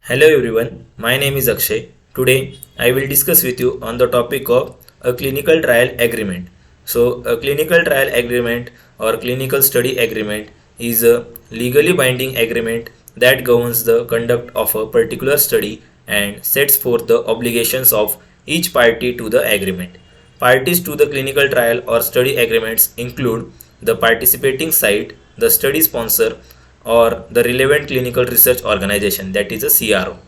Hello everyone, my name is Akshay. Today I will discuss with you on the topic of a clinical trial agreement. So, a clinical trial agreement or clinical study agreement is a legally binding agreement that governs the conduct of a particular study and sets forth the obligations of each party to the agreement. Parties to the clinical trial or study agreements include the participating site, the study sponsor, or the relevant clinical research organization, that is a CRO.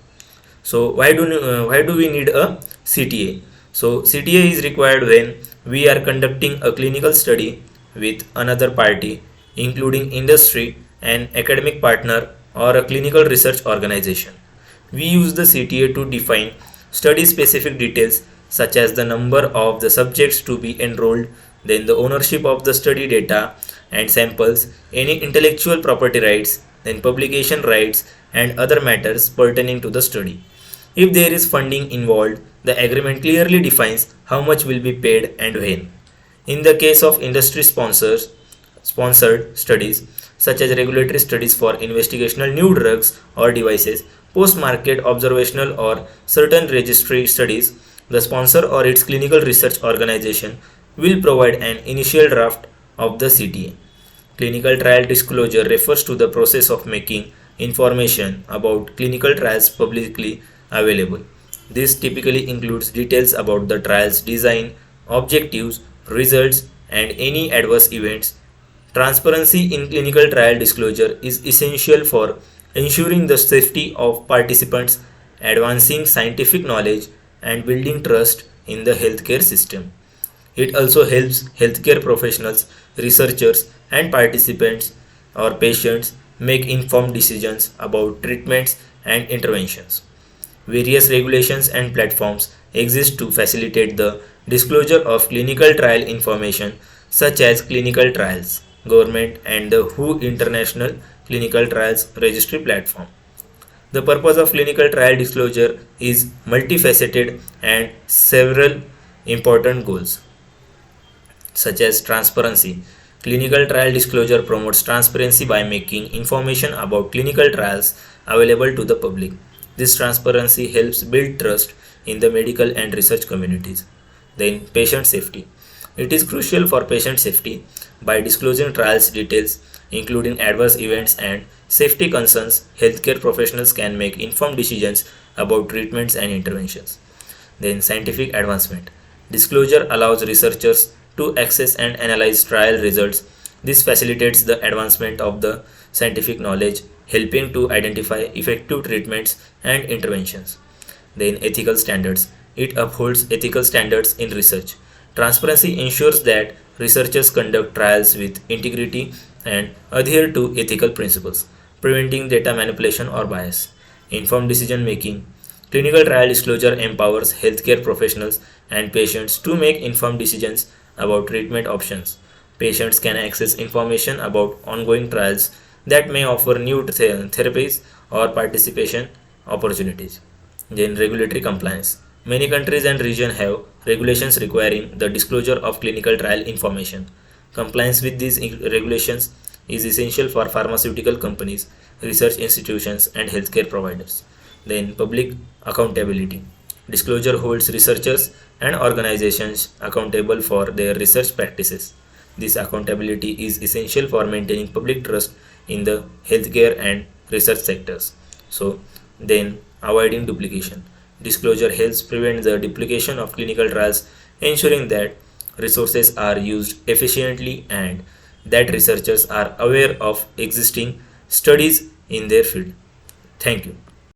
So why do we need a CTA? So CTA is required when we are conducting a clinical study with another party, including industry, an academic partner, or a clinical research organization. We use the CTA to define study specific details such as the number of the subjects to be enrolled, then the ownership of the study data and samples, any intellectual property rights, then publication rights, and other matters pertaining to the study. If there is funding involved, the agreement clearly defines how much will be paid and when. In the case of industry sponsored studies, such as regulatory studies for investigational new drugs or devices, post market observational or certain registry studies, the sponsor or its clinical research organization will provide an initial draft of the CTA. Clinical trial disclosure refers to the process of making information about clinical trials publicly available. This typically includes details about the trial's design, objectives, results, and any adverse events. Transparency in clinical trial disclosure is essential for ensuring the safety of participants, advancing scientific knowledge, and building trust in the healthcare system. It also helps healthcare professionals, researchers, and participants or patients make informed decisions about treatments and interventions. Various regulations and platforms exist to facilitate the disclosure of clinical trial information, such as clinical trials, government, and the WHO International Clinical Trials Registry platform. The purpose of clinical trial disclosure is multifaceted and several important goals, such as transparency. Clinical trial disclosure promotes transparency by making information about clinical trials available to the public. This transparency helps build trust in the medical and research communities. Then, patient safety. It is crucial for patient safety. By disclosing trials details, including adverse events and safety concerns, healthcare professionals can make informed decisions about treatments and interventions. Then, scientific advancement. Disclosure allows researchers to access and analyze trial results. This facilitates the advancement of the scientific knowledge, helping to identify effective treatments and interventions. Then, ethical standards. It upholds ethical standards in research. Transparency ensures that researchers conduct trials with integrity and adhere to ethical principles, preventing data manipulation or bias. Informed decision making. Clinical trial disclosure empowers healthcare professionals and patients to make informed decisions about treatment options. Patients can access information about ongoing trials that may offer new therapies or participation opportunities. Then, regulatory compliance. Many countries and regions have regulations requiring the disclosure of clinical trial information. Compliance with these regulations is essential for pharmaceutical companies, research institutions, and healthcare providers. Then, public accountability. Disclosure holds researchers and organizations accountable for their research practices. This accountability is essential for maintaining public trust in the healthcare and research sectors. So, then, avoiding duplication. Disclosure helps prevent the duplication of clinical trials, ensuring that resources are used efficiently and that researchers are aware of existing studies in their field. Thank you.